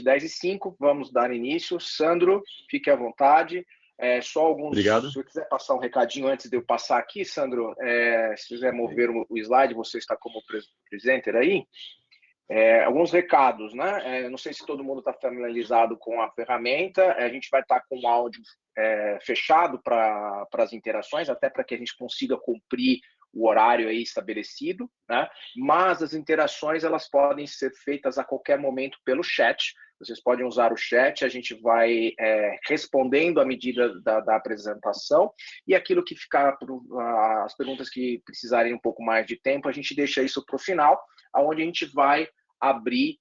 10h05, vamos dar início. Sandro, fique à vontade. Só alguns... Obrigado. Se você quiser passar um recadinho antes de eu passar aqui, Sandro, se quiser mover o slide, você está como presenter aí. Alguns recados, né? Não sei se todo mundo está familiarizado com a ferramenta. A gente vai estar com o áudio fechado para as interações, até para que a gente consiga cumprir o horário aí estabelecido, né? Mas as interações elas podem ser feitas a qualquer momento pelo chat. Vocês podem usar o chat, a gente vai respondendo à medida da apresentação, e aquilo que ficar, as perguntas que precisarem um pouco mais de tempo, a gente deixa isso para o final, onde a gente vai abrir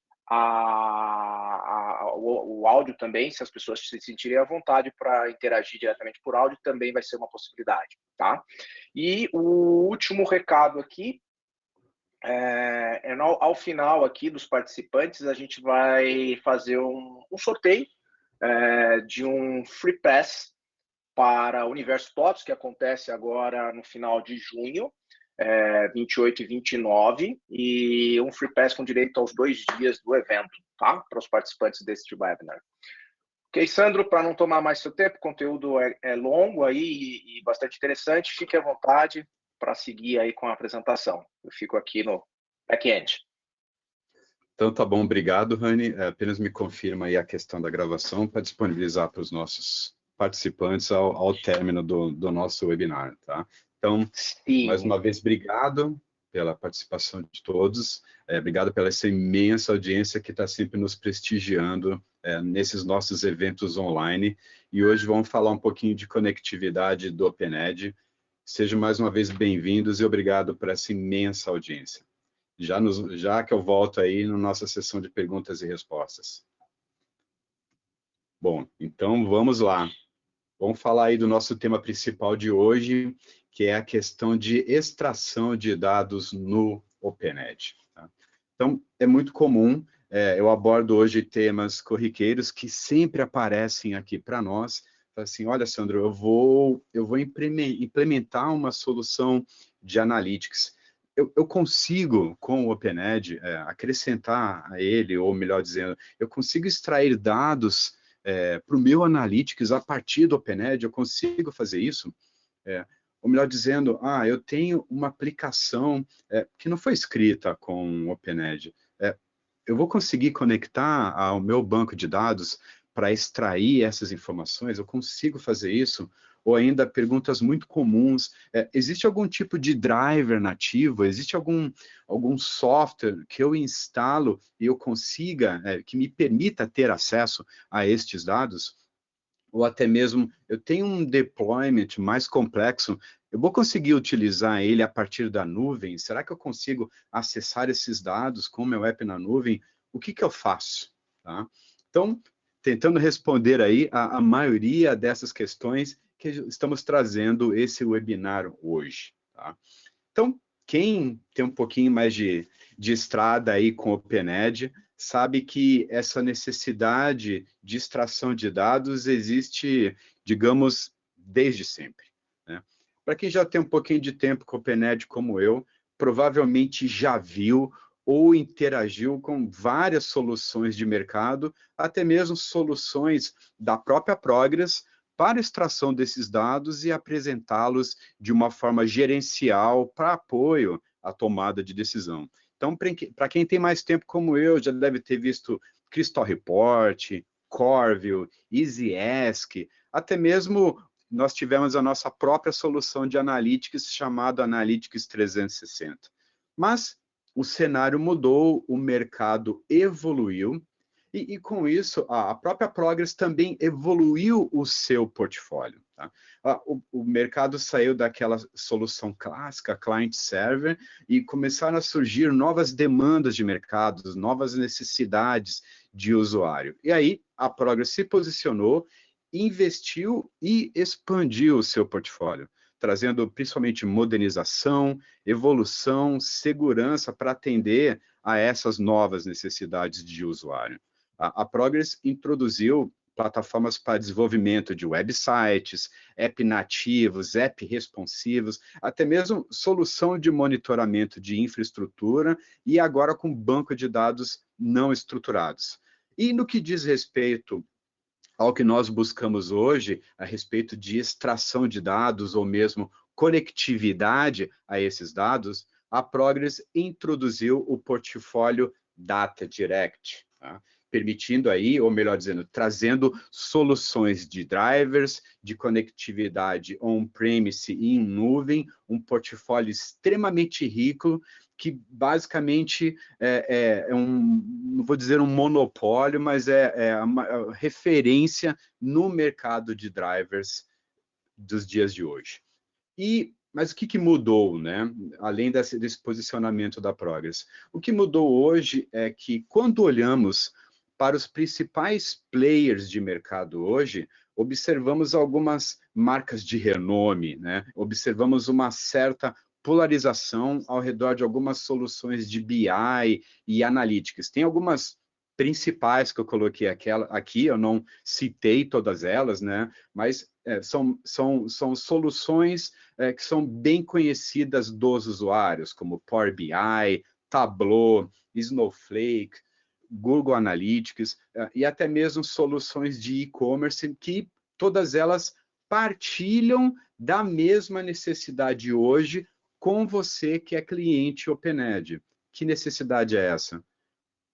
o áudio também. Se as pessoas se sentirem à vontade para interagir diretamente por áudio, também vai ser uma possibilidade, tá? E o último recado aqui, ao final aqui dos participantes, a gente vai fazer um sorteio de um Free Pass para o Universo TOTS, que acontece agora no final de junho, 28 e 29, e um Free Pass com direito aos 2 dias do evento, tá? Para os participantes deste webinar. Ok, Sandro, para não tomar mais seu tempo, o conteúdo é longo aí e bastante interessante, fique à vontade para seguir aí com a apresentação. Eu fico aqui no back-end. Então, tá bom, obrigado, Rani. Apenas me confirma aí a questão da gravação para disponibilizar para os nossos participantes ao término do nosso webinar, tá? Então, sim, mais uma vez, obrigado pela participação de todos, obrigado pela essa imensa audiência que está sempre nos prestigiando nesses nossos eventos online, e hoje vamos falar um pouquinho de conectividade do OpenEd. Sejam mais uma vez bem-vindos e obrigado por essa imensa audiência. Já que eu volto aí na nossa sessão de perguntas e respostas. Bom, então vamos lá. Vamos falar aí do nosso tema principal de hoje, que é a questão de extração de dados no OpenEd. Tá? Então, é muito comum, eu abordo hoje temas corriqueiros que sempre aparecem aqui para nós. Assim, olha, Sandro, eu vou implementar uma solução de analytics. Eu consigo, com o OpenEd, acrescentar a ele, ou melhor dizendo, eu consigo extrair dados para o meu Analytics a partir do OpenEd, eu consigo fazer isso? Ou melhor dizendo, eu tenho uma aplicação que não foi escrita com o OpenEd. Eu vou conseguir conectar ao meu banco de dados para extrair essas informações? Eu consigo fazer isso? Ou ainda perguntas muito comuns, existe algum tipo de driver nativo? Existe algum software que eu instalo e eu consiga, que me permita ter acesso a estes dados? Ou até mesmo, eu tenho um deployment mais complexo, eu vou conseguir utilizar ele a partir da nuvem? Será que eu consigo acessar esses dados com o meu app na nuvem? O que eu faço? Tá? Então, tentando responder aí a maioria dessas questões que estamos trazendo esse webinar hoje. Tá? Então, quem tem um pouquinho mais de estrada aí com o OpenEd, sabe que essa necessidade de extração de dados existe, digamos, desde sempre. Né? Para quem já tem um pouquinho de tempo com o OpenEd como eu, provavelmente já viu ou interagiu com várias soluções de mercado, até mesmo soluções da própria Progress, para extração desses dados e apresentá-los de uma forma gerencial para apoio à tomada de decisão. Então, para quem tem mais tempo como eu, já deve ter visto Crystal Report, Corvil, EasyAsk, até mesmo nós tivemos a nossa própria solução de Analytics chamada Analytics 360. Mas o cenário mudou, o mercado evoluiu, e com isso, a própria Progress também evoluiu o seu portfólio. Tá? O mercado saiu daquela solução clássica, client-server, e começaram a surgir novas demandas de mercado, novas necessidades de usuário. E aí, a Progress se posicionou, investiu e expandiu o seu portfólio, trazendo principalmente modernização, evolução, segurança para atender a essas novas necessidades de usuário. A Progress introduziu plataformas para desenvolvimento de websites, app nativos, app responsivos, até mesmo solução de monitoramento de infraestrutura e agora com banco de dados não estruturados. E no que diz respeito ao que nós buscamos hoje, a respeito de extração de dados ou mesmo conectividade a esses dados, a Progress introduziu o portfólio Data Direct, tá? Permitindo aí, ou melhor dizendo, trazendo soluções de drivers, de conectividade on-premise e em nuvem, um portfólio extremamente rico, que basicamente não vou dizer um monopólio, mas é uma referência no mercado de drivers dos dias de hoje. Mas o que mudou, né? Além desse posicionamento da Progress? O que mudou hoje é que, quando olhamos para os principais players de mercado hoje, observamos algumas marcas de renome, né? Observamos uma certa polarização ao redor de algumas soluções de BI e analytics. Tem algumas principais que eu coloquei aqui, eu não citei todas elas, né? Mas são soluções que são bem conhecidas dos usuários, como Power BI, Tableau, Snowflake, Google Analytics, e até mesmo soluções de e-commerce, que todas elas partilham da mesma necessidade hoje com você que é cliente OpenEd. Que necessidade é essa?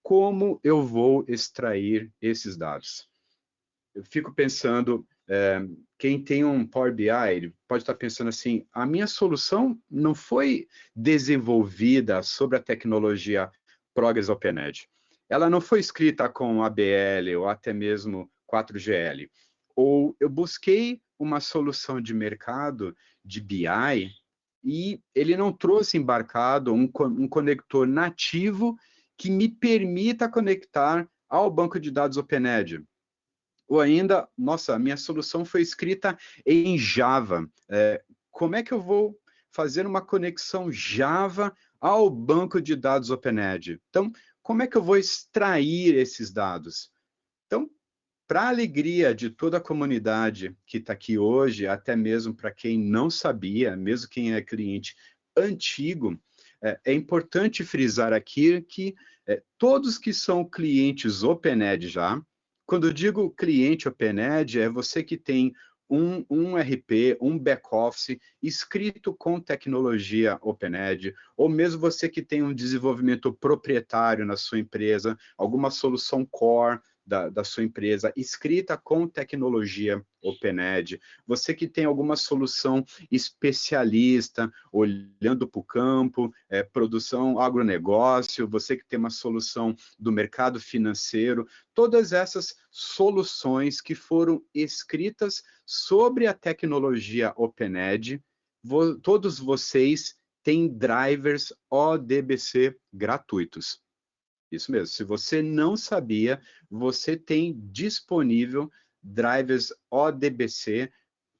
Como eu vou extrair esses dados? Eu fico pensando, quem tem um Power BI pode estar pensando assim, a minha solução não foi desenvolvida sobre a tecnologia Progress OpenEd. Ela não foi escrita com ABL ou até mesmo 4GL. Ou eu busquei uma solução de mercado de BI e ele não trouxe embarcado um conector nativo que me permita conectar ao banco de dados OpenEd. Ou ainda, nossa, minha solução foi escrita em Java. Como é que eu vou fazer uma conexão Java ao banco de dados OpenEd? Então, como é que eu vou extrair esses dados? Então, para a alegria de toda a comunidade que está aqui hoje, até mesmo para quem não sabia, mesmo quem é cliente antigo, é importante frisar aqui que todos que são clientes OpenEd já, quando eu digo cliente OpenEd, é você que tem um RP, um back-office escrito com tecnologia OpenEd, ou mesmo você que tem um desenvolvimento proprietário na sua empresa, alguma solução core da sua empresa escrita com tecnologia OpenEd, você que tem alguma solução especialista, olhando para o campo, produção agronegócio, você que tem uma solução do mercado financeiro, todas essas soluções que foram escritas sobre a tecnologia OpenEd, todos vocês têm drivers ODBC gratuitos. Isso mesmo, se você não sabia, você tem disponível drivers ODBC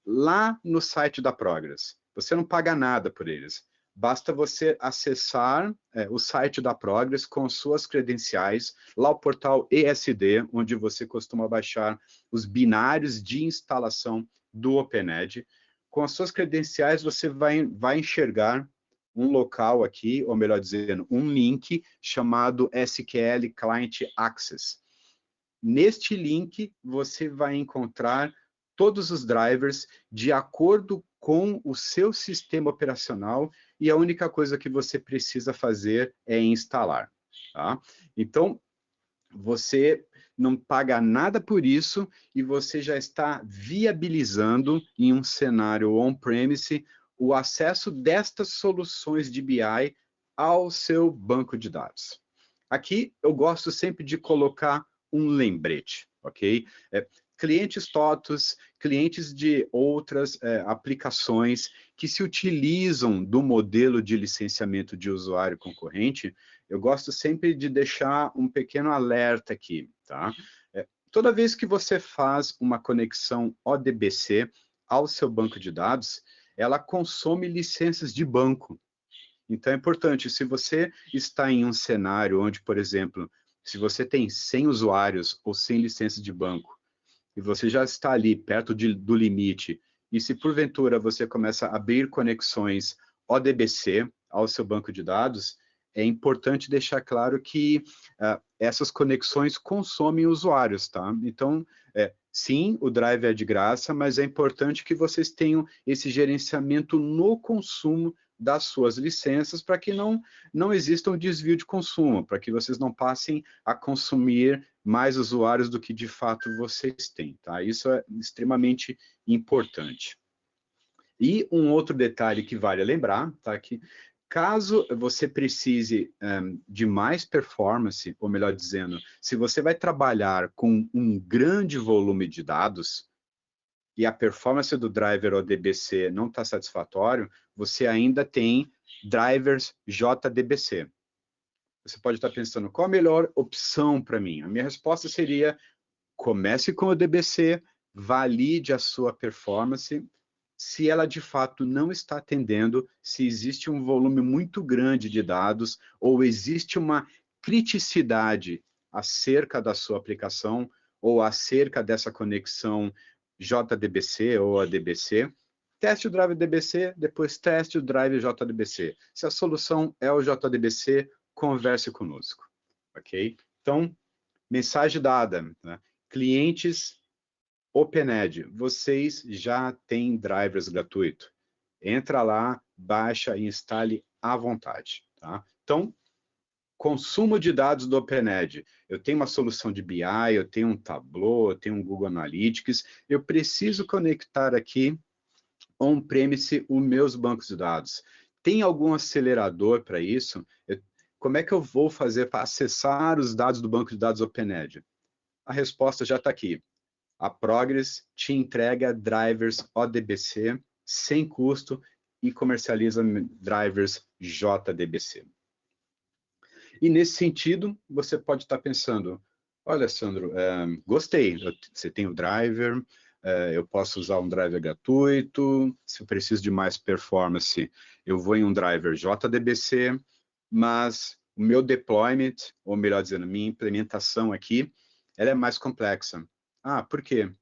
lá no site da Progress. Você não paga nada por eles. Basta você acessar o site da Progress com suas credenciais, lá o portal ESD, onde você costuma baixar os binários de instalação do OpenEd. Com as suas credenciais, você vai enxergar um local aqui, ou melhor dizendo, um link chamado SQL Client Access. Neste link, você vai encontrar todos os drivers de acordo com o seu sistema operacional e a única coisa que você precisa fazer é instalar. Tá? Então, você não paga nada por isso e você já está viabilizando em um cenário on-premise o acesso destas soluções de BI ao seu banco de dados. Aqui eu gosto sempre de colocar um lembrete, ok? Clientes TOTUS, clientes de outras aplicações que se utilizam do modelo de licenciamento de usuário concorrente, eu gosto sempre de deixar um pequeno alerta aqui, tá? Toda vez que você faz uma conexão ODBC ao seu banco de dados, ela consome licenças de banco. Então é importante, se você está em um cenário onde, por exemplo, se você tem 100 usuários ou 100 licenças de banco, e você já está ali perto do limite, e se porventura você começa a abrir conexões ODBC ao seu banco de dados, é importante deixar claro que essas conexões consomem usuários, tá? Então, sim, o Drive é de graça, mas é importante que vocês tenham esse gerenciamento no consumo das suas licenças para que não exista um desvio de consumo, para que vocês não passem a consumir mais usuários do que de fato vocês têm, tá? Isso é extremamente importante. E um outro detalhe que vale lembrar, tá? Que caso você precise de mais performance, ou melhor dizendo, se você vai trabalhar com um grande volume de dados e a performance do driver ODBC não está satisfatório, você ainda tem drivers JDBC. Você pode estar pensando, qual a melhor opção para mim? A minha resposta seria, comece com o DBC, valide a sua performance, se ela de fato não está atendendo, se existe um volume muito grande de dados ou existe uma criticidade acerca da sua aplicação ou acerca dessa conexão JDBC ou ADBC, teste o drive DBC, depois teste o drive JDBC. Se a solução é o JDBC, converse conosco, ok? Então, mensagem dada, né? Clientes OpenED, vocês já têm drivers gratuitos. Entra lá, baixa e instale à vontade, tá? Então, consumo de dados do OpenED. Eu tenho uma solução de BI, eu tenho um Tableau, eu tenho um Google Analytics, eu preciso conectar aqui on-premise os meus bancos de dados. Tem algum acelerador para isso? Como é que eu vou fazer para acessar os dados do banco de dados OpenED? A resposta já está aqui. A Progress te entrega drivers ODBC sem custo e comercializa drivers JDBC. E nesse sentido, você pode estar pensando, olha, Sandro, gostei, você tem o driver, eu posso usar um driver gratuito, se eu preciso de mais performance, eu vou em um driver JDBC, mas o meu deployment, ou melhor dizendo, minha implementação aqui, ela é mais complexa. Ah, por quê?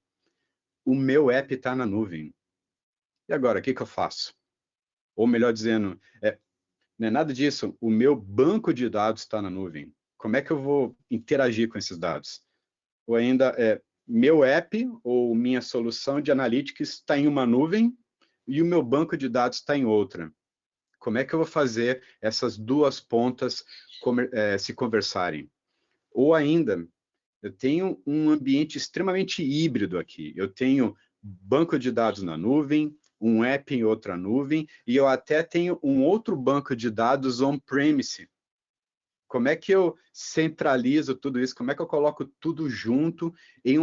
O meu app está na nuvem. E agora, o que eu faço? Ou melhor dizendo, não é nada disso, o meu banco de dados está na nuvem. Como é que eu vou interagir com esses dados? Ou ainda, meu app ou minha solução de analytics está em uma nuvem e o meu banco de dados está em outra. Como é que eu vou fazer essas duas pontas se conversarem? Ou ainda, eu tenho um ambiente extremamente híbrido aqui. Eu tenho banco de dados na nuvem, um app em outra nuvem, e eu até tenho um outro banco de dados on-premise. Como é que eu centralizo tudo isso? Como é que eu coloco tudo junto em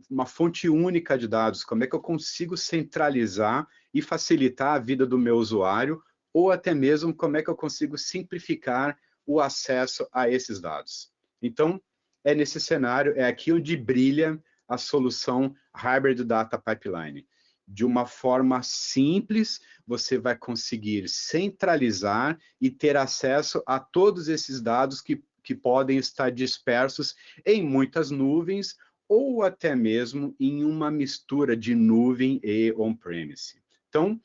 uma fonte única de dados? Como é que eu consigo centralizar e facilitar a vida do meu usuário? Ou até mesmo, como é que eu consigo simplificar o acesso a esses dados? Então, é nesse cenário, é aqui onde brilha a solução Hybrid Data Pipeline. De uma forma simples, você vai conseguir centralizar e ter acesso a todos esses dados que podem estar dispersos em muitas nuvens ou até mesmo em uma mistura de nuvem e on-premise. Então,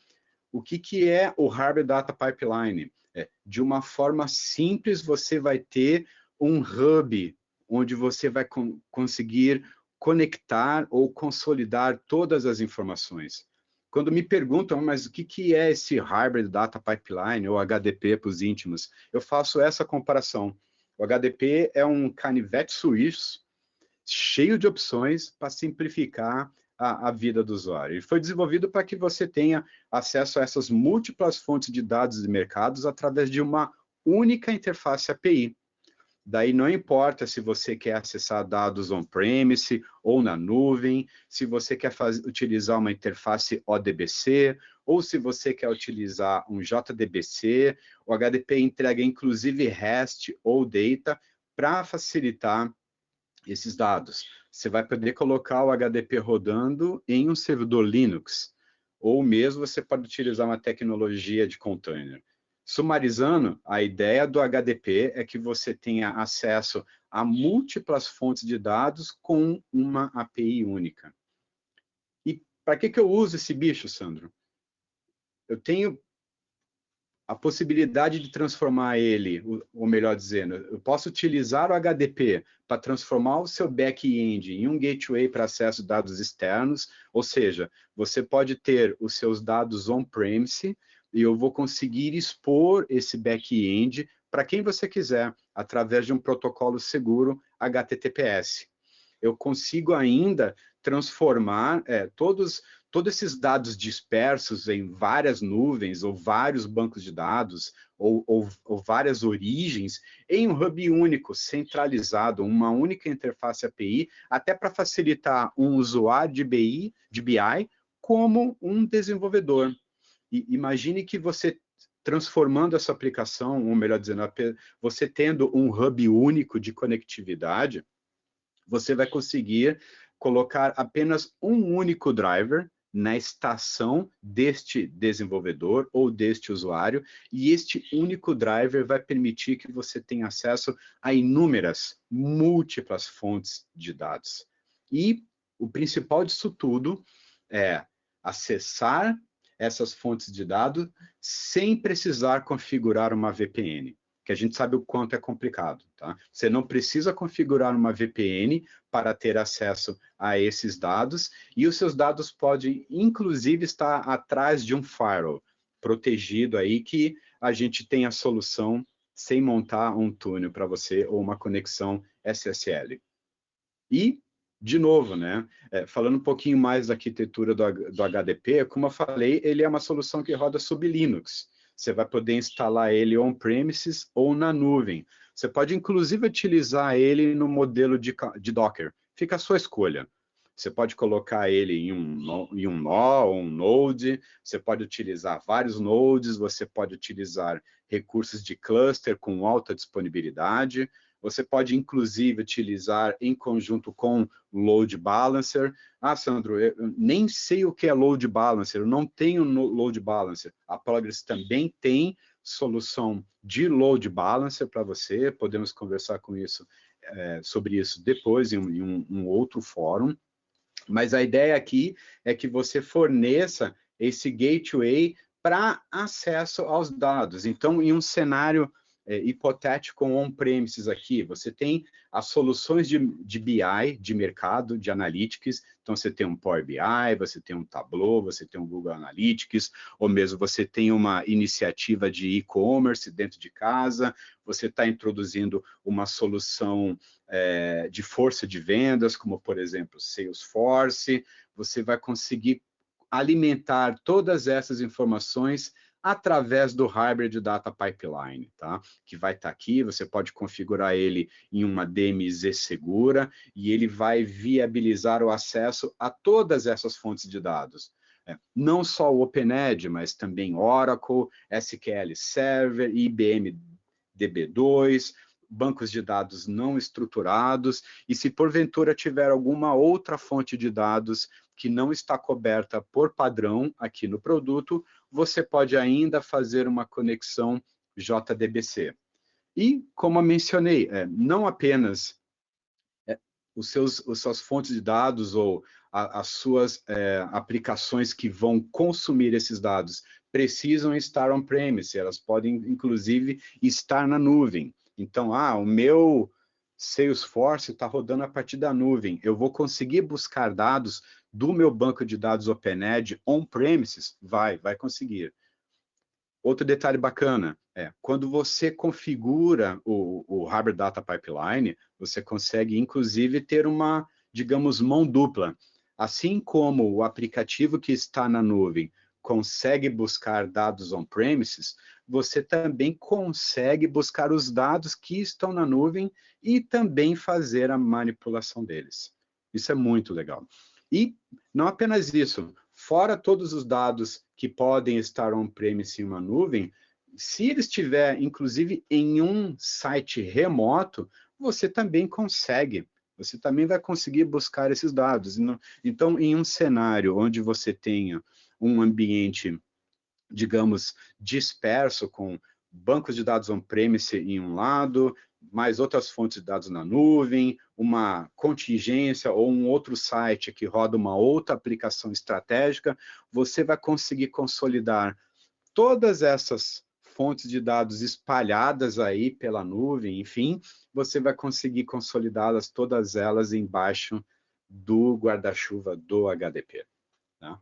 o que é o Hybrid Data Pipeline? De uma forma simples, você vai ter um hub onde você vai conseguir conectar ou consolidar todas as informações. Quando me perguntam, mas o que é esse Hybrid Data Pipeline ou HDP para os íntimos? Eu faço essa comparação. O HDP é um canivete suíço cheio de opções para simplificar a vida do usuário. Ele foi desenvolvido para que você tenha acesso a essas múltiplas fontes de dados de mercados através de uma única interface API. Daí não importa se você quer acessar dados on-premise ou na nuvem, se você quer utilizar uma interface ODBC, ou se você quer utilizar um JDBC, o HDP entrega inclusive REST ou Data para facilitar esses dados. Você vai poder colocar o HDP rodando em um servidor Linux, ou mesmo você pode utilizar uma tecnologia de container. Sumarizando, a ideia do HDP é que você tenha acesso a múltiplas fontes de dados com uma API única. E para que eu uso esse bicho, Sandro? Eu tenho a possibilidade de transformar ele, ou melhor dizendo, eu posso utilizar o HDP para transformar o seu back-end em um gateway para acesso de dados externos, ou seja, você pode ter os seus dados on-premise e eu vou conseguir expor esse back-end para quem você quiser, através de um protocolo seguro HTTPS. Eu consigo ainda transformar todos esses dados dispersos em várias nuvens, ou vários bancos de dados, ou várias origens, em um hub único, centralizado, uma única interface API, até para facilitar um usuário de BI, como um desenvolvedor. E imagine que você transformando essa aplicação, ou melhor dizendo, você tendo um hub único de conectividade, você vai conseguir colocar apenas um único driver na estação deste desenvolvedor ou deste usuário, e este único driver vai permitir que você tenha acesso a inúmeras, múltiplas fontes de dados. E o principal disso tudo é acessar essas fontes de dados sem precisar configurar uma VPN, que a gente sabe o quanto é complicado, tá? Você não precisa configurar uma VPN para ter acesso a esses dados, e os seus dados podem, inclusive, estar atrás de um firewall protegido aí, que a gente tem a solução sem montar um túnel para você, ou uma conexão SSL. E, de novo, né, falando um pouquinho mais da arquitetura do HDP, como eu falei, ele é uma solução que roda sob Linux. Você vai poder instalar ele on-premises ou na nuvem. Você pode, inclusive, utilizar ele no modelo de Docker. Fica a sua escolha. Você pode colocar ele em um nó ou um node, você pode utilizar vários nodes, você pode utilizar recursos de cluster com alta disponibilidade, você pode, inclusive, utilizar em conjunto com load balancer. Ah, Sandro, eu nem sei o que é load balancer, eu não tenho load balancer. A Progress também tem solução de load balancer para você, podemos conversar sobre isso depois em um outro fórum. Mas a ideia aqui é que você forneça esse gateway para acesso aos dados. Então, em um cenário hipotético on-premises aqui, você tem as soluções de BI, de mercado, de analytics. Então, você tem um Power BI, você tem um Tableau, você tem um Google Analytics, ou mesmo você tem uma iniciativa de e-commerce dentro de casa, você está introduzindo uma solução de força de vendas, como, por exemplo, Salesforce. Você vai conseguir alimentar todas essas informações através do Hybrid Data Pipeline, tá? Que vai estar aqui, você pode configurar ele em uma DMZ segura, e ele vai viabilizar o acesso a todas essas fontes de dados. Não só o OpenEdge, mas também Oracle, SQL Server, IBM DB2, bancos de dados não estruturados, e se porventura tiver alguma outra fonte de dados que não está coberta por padrão aqui no produto, você pode ainda fazer uma conexão JDBC. E, como eu mencionei, não apenas as suas fontes de dados ou as suas aplicações que vão consumir esses dados precisam estar on-premise, elas podem, inclusive, estar na nuvem. Então, o meu Salesforce está rodando a partir da nuvem. Eu vou conseguir buscar dados do meu banco de dados OpenEdge on-premises? Vai conseguir. Outro detalhe bacana quando você configura o Hybrid Data Pipeline, você consegue, inclusive, ter uma, digamos, mão dupla. Assim como o aplicativo que está na nuvem consegue buscar dados on-premises, você também consegue buscar os dados que estão na nuvem e também fazer a manipulação deles. Isso é muito legal. E não apenas isso, fora todos os dados que podem estar on-premise em uma nuvem, se ele estiver, inclusive, em um site remoto, você também consegue. Você também vai conseguir buscar esses dados. Então, em um cenário onde você tenha um ambiente, digamos, disperso, com bancos de dados on-premise em um lado, mais outras fontes de dados na nuvem, uma contingência ou um outro site que roda uma outra aplicação estratégica, você vai conseguir consolidar todas essas fontes de dados espalhadas aí pela nuvem, enfim, você vai conseguir consolidá-las todas elas embaixo do guarda-chuva do HDP. Tá?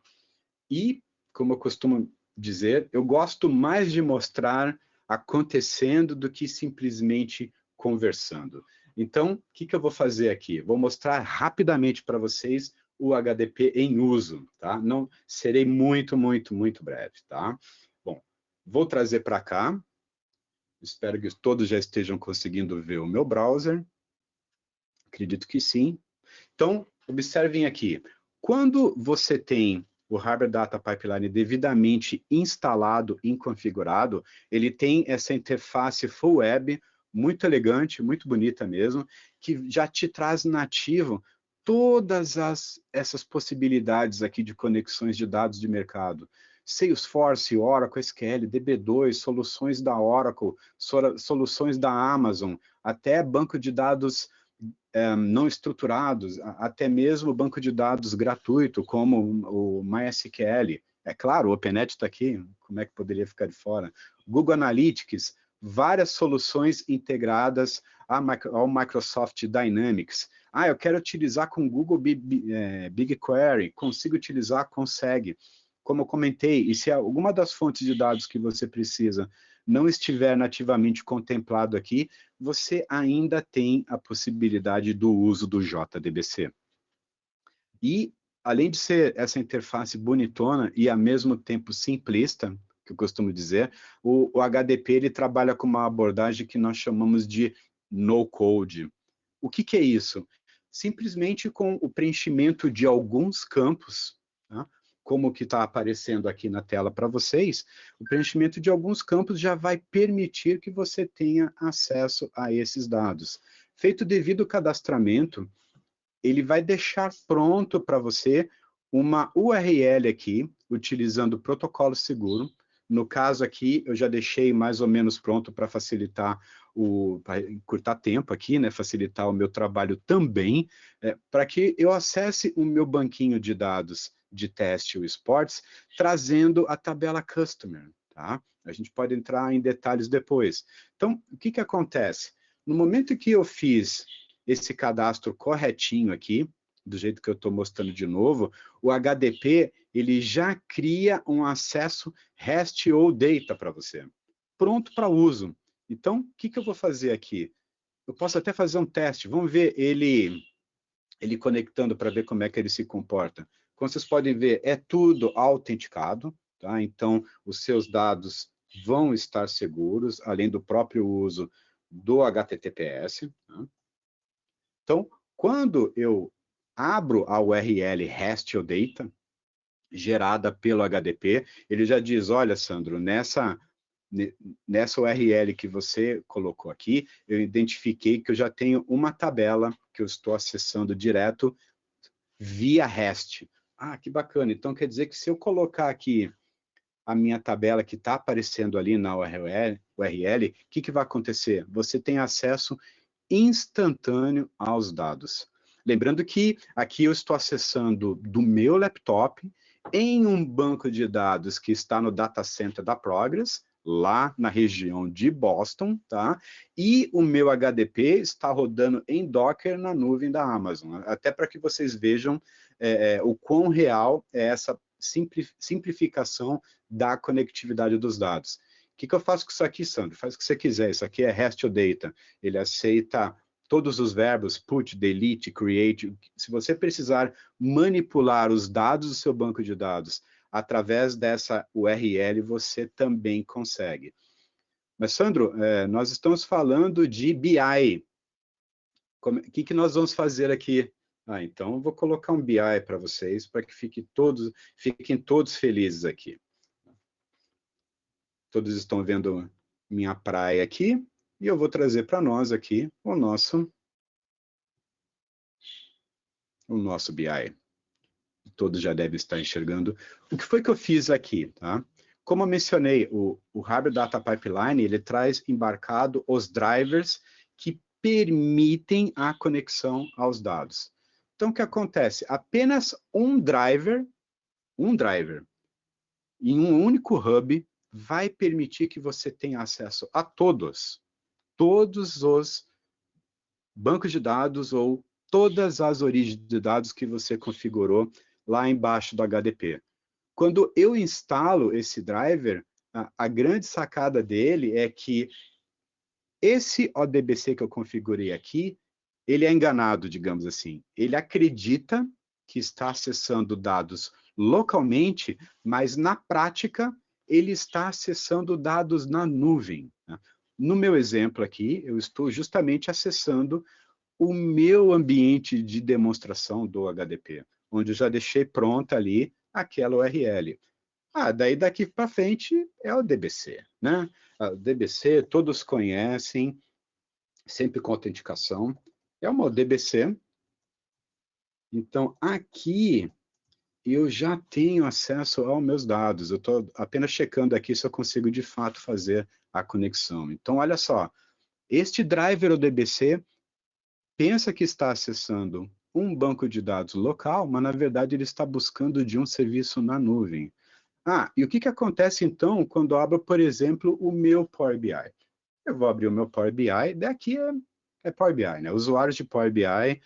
E, como eu costumo dizer, eu gosto mais de mostrar acontecendo do que simplesmente conversando. Então, o que eu vou fazer aqui? Vou mostrar rapidamente para vocês o HDP em uso, tá? Não serei muito breve, tá? Bom, vou trazer para cá. Espero que todos já estejam conseguindo ver o meu browser. Acredito que sim. Então, observem aqui. Quando você tem o Harbor Data Pipeline devidamente instalado e configurado, ele tem essa interface full web, muito elegante, muito bonita mesmo, que já te traz nativo todas essas possibilidades aqui de conexões de dados de mercado. Salesforce, Oracle, SQL, DB2, soluções da Oracle, soluções da Amazon, até banco de dados não estruturados, até mesmo banco de dados gratuito, como o MySQL. É claro, o OpenNet está aqui, como é que poderia ficar de fora? Google Analytics, várias soluções integradas ao Microsoft Dynamics. Ah, eu quero utilizar com Google BigQuery, consigo utilizar? Consegue. Como eu comentei, e se alguma das fontes de dados que você precisa não estiver nativamente contemplado aqui, você ainda tem a possibilidade do uso do JDBC. E, além de ser essa interface bonitona e, ao mesmo tempo, simplista, que eu costumo dizer, o HDP ele trabalha com uma abordagem que nós chamamos de no-code. O que é isso? Simplesmente com o preenchimento de alguns campos, tá? Como que está aparecendo aqui na tela para vocês, o preenchimento de alguns campos já vai permitir que você tenha acesso a esses dados. Feito o devido cadastramento, ele vai deixar pronto para você uma URL aqui, utilizando o protocolo seguro. No caso aqui, eu já deixei mais ou menos pronto para facilitar para encurtar tempo aqui, né, facilitar o meu trabalho também, para que eu acesse o meu banquinho de dados de teste o Sports, trazendo a tabela Customer, tá? A gente pode entrar em detalhes depois. Então, o que acontece? No momento que eu fiz esse cadastro corretinho aqui, do jeito que eu estou mostrando de novo, o HDP, ele já cria um acesso REST ou Data para você, pronto para uso. Então, o que eu vou fazer aqui? Eu posso até fazer um teste, vamos ver ele conectando para ver como é que ele se comporta. Como vocês podem ver, é tudo autenticado, tá? Então, os seus dados vão estar seguros, além do próprio uso do HTTPS. Tá? Então, quando eu abro a URL REST ou Data, gerada pelo HDP, ele já diz, olha, Sandro, nessa URL que você colocou aqui, eu identifiquei que eu já tenho uma tabela que eu estou acessando direto via REST. Ah, que bacana. Então, quer dizer que se eu colocar aqui a minha tabela que está aparecendo ali na URL, o que vai acontecer? Você tem acesso instantâneo aos dados. Lembrando que aqui eu estou acessando do meu laptop em um banco de dados que está no data center da Progress, lá na região de Boston, tá? E o meu HDP está rodando em Docker na nuvem da Amazon, até para que vocês vejam o quão real é essa simplificação da conectividade dos dados. O que eu faço com isso aqui, Sandro? Faz o que você quiser. Isso aqui é REST ou Data. Ele aceita todos os verbos, put, delete, create. Se você precisar manipular os dados do seu banco de dados através dessa URL, você também consegue. Mas, Sandro, nós estamos falando de BI. O que nós vamos fazer aqui? Então, eu vou colocar um BI para vocês, para que fiquem todos felizes aqui. Todos estão vendo minha praia aqui, e eu vou trazer para nós aqui o nosso BI. Todos já devem estar enxergando. O que foi que eu fiz aqui? Tá? Como eu mencionei, o Harbor Data Pipeline, ele traz embarcado os drivers que permitem a conexão aos dados. Então, o que acontece? Apenas um driver, em um único hub, vai permitir que você tenha acesso a todos os bancos de dados ou todas as origens de dados que você configurou lá embaixo do HDP. Quando eu instalo esse driver, a grande sacada dele é que esse ODBC que eu configurei aqui, ele é enganado, digamos assim. Ele acredita que está acessando dados localmente, mas na prática ele está acessando dados na nuvem. No meu exemplo aqui, eu estou justamente acessando o meu ambiente de demonstração do HDP, onde eu já deixei pronta ali aquela URL. Daí daqui para frente é o DBC, né? O DBC todos conhecem, sempre com autenticação. É uma ODBC. Então, aqui eu já tenho acesso aos meus dados. Eu estou apenas checando aqui se eu consigo, de fato, fazer a conexão. Então, olha só. Este driver ODBC pensa que está acessando um banco de dados local, mas, na verdade, ele está buscando de um serviço na nuvem. E o que acontece, então, quando eu abro, por exemplo, o meu Power BI? Eu vou abrir o meu Power BI, daqui é Power BI, né? Usuários de Power BI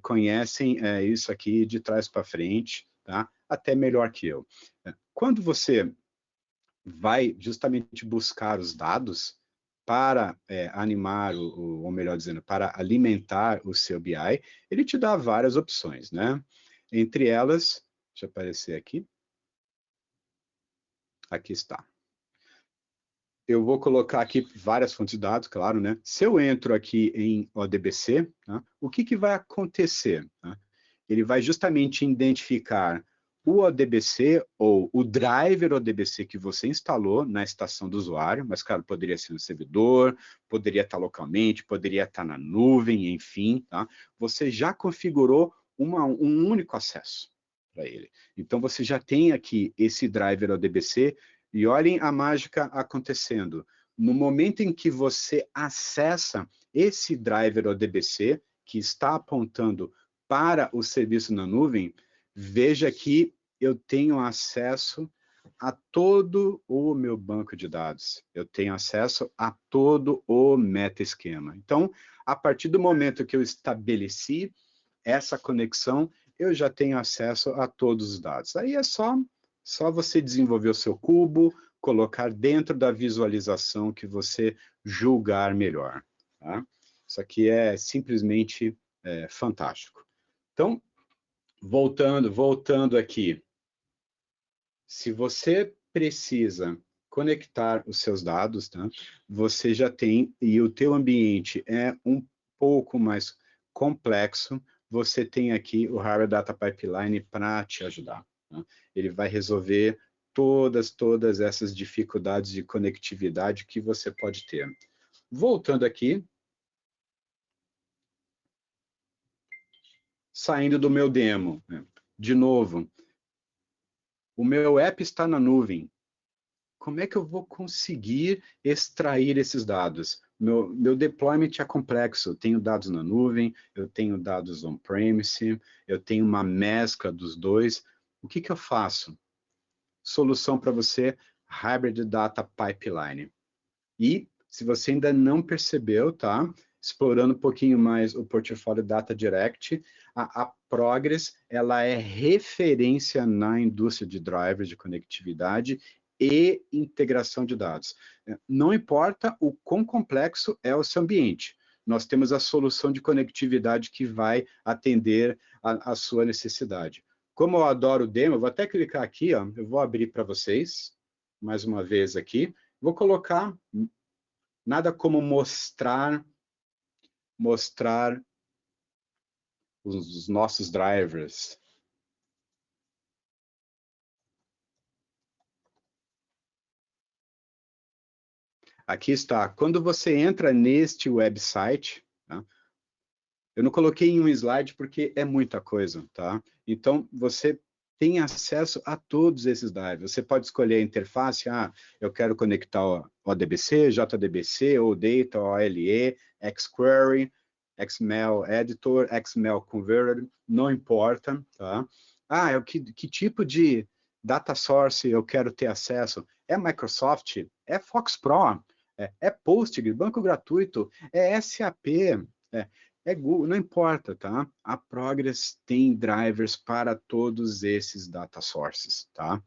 conhecem isso aqui de trás para frente, tá? Até melhor que eu. Quando você vai justamente buscar os dados para animar, ou melhor dizendo, para alimentar o seu BI, ele te dá várias opções, né? Entre elas, deixa eu aparecer aqui. Aqui está. Eu vou colocar aqui várias fontes de dados, claro, né? Se eu entro aqui em ODBC, tá? O que vai acontecer? Tá? Ele vai justamente identificar o ODBC ou o driver ODBC que você instalou na estação do usuário, mas, claro, poderia ser no servidor, poderia estar localmente, poderia estar na nuvem, enfim, tá? Você já configurou um único acesso para ele. Então, você já tem aqui esse driver ODBC. E olhem a mágica acontecendo. No momento em que você acessa esse driver ODBC, que está apontando para o serviço na nuvem, veja que eu tenho acesso a todo o meu banco de dados. Eu tenho acesso a todo o meta-esquema. Então, a partir do momento que eu estabeleci essa conexão, eu já tenho acesso a todos os dados. Aí é só você desenvolver o seu cubo, colocar dentro da visualização que você julgar melhor. Tá? Isso aqui é simplesmente fantástico. Então, voltando aqui, se você precisa conectar os seus dados, tá? Você já tem, e o teu ambiente é um pouco mais complexo, você tem aqui o Hybrid Data Pipeline para te ajudar. Tá? Ele vai resolver todas essas dificuldades de conectividade que você pode ter. Voltando aqui, saindo do meu demo, né? De novo, o meu app está na nuvem. Como é que eu vou conseguir extrair esses dados? Meu deployment é complexo. Eu tenho dados na nuvem, eu tenho dados on-premise, eu tenho uma mescla dos dois. O que eu faço? Solução para você, Hybrid Data Pipeline. E, se você ainda não percebeu, tá? Explorando um pouquinho mais o portfólio Data Direct, a Progress, ela é referência na indústria de drivers de conectividade e integração de dados. Não importa o quão complexo é o seu ambiente, nós temos a solução de conectividade que vai atender a sua necessidade. Como eu adoro o demo, eu vou até clicar aqui, ó, eu vou abrir para vocês, mais uma vez aqui, vou colocar nada como mostrar os nossos drivers. Aqui está. Quando você entra neste website, tá? Eu não coloquei em um slide porque é muita coisa, tá? Então, você tem acesso a todos esses drivers. Você pode escolher a interface, eu quero conectar o ODBC, JDBC, OData, OLE, XQuery, XML Editor, XML Converter, não importa, tá? Que tipo de data source eu quero ter acesso? é Microsoft, é Fox Pro, é Postgres, banco gratuito, é SAP, é Google, não importa, tá? A Progress tem drivers para todos esses data sources, tá?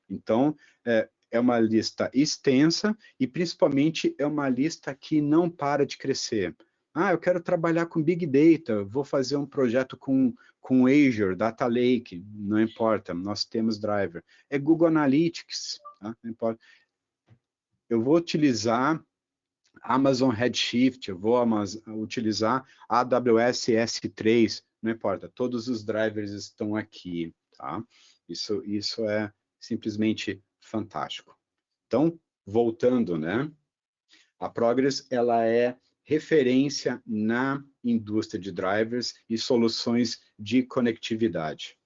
Então, é uma lista extensa e, principalmente, é uma lista que não para de crescer. Ah, eu quero trabalhar com Big Data, vou fazer um projeto com Azure, Data Lake, não importa, nós temos driver. É Google Analytics, tá? Não importa. Eu vou utilizar Amazon Redshift, eu vou utilizar AWS S3, não importa, todos os drivers estão aqui, tá? Isso é simplesmente fantástico. Então, voltando, né? A Progress, ela é referência na indústria de drivers e soluções de conectividade.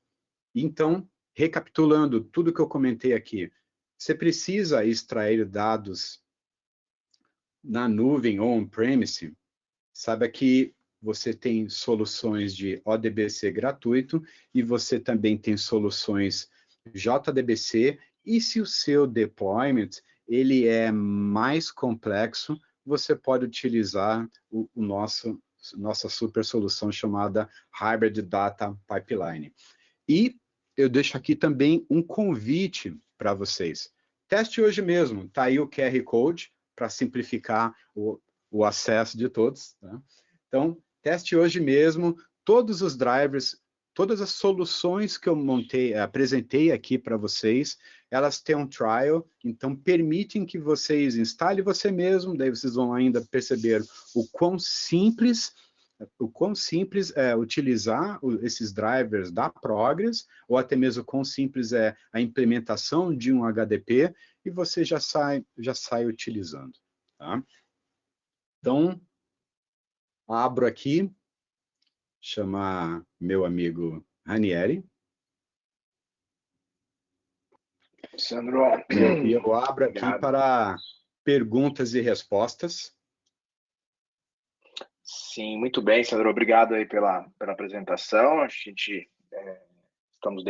Então, recapitulando tudo que eu comentei aqui, você precisa extrair dados na nuvem ou on-premise, saiba que você tem soluções de ODBC gratuito e você também tem soluções JDBC, e se o seu deployment ele é mais complexo, você pode utilizar nossa super solução chamada Hybrid Data Pipeline. E eu deixo aqui também um convite para vocês. Teste hoje mesmo, está aí o QR Code para simplificar o acesso de todos. Tá? Então, teste hoje mesmo todos os drivers, todas as soluções que eu apresentei aqui para vocês, elas têm um trial, então permitem que vocês instalem você mesmo, daí vocês vão ainda perceber o quão simples é utilizar esses drivers da Progress, ou até mesmo quão simples é a implementação de um HDP, e você já sai utilizando. Tá? Então, abro aqui, chamar meu amigo Ranieri. Sandro. E eu abro aqui Obrigado. para perguntas e respostas. Sim, muito bem, Sandro. Obrigado aí pela apresentação. A gente estamos dentro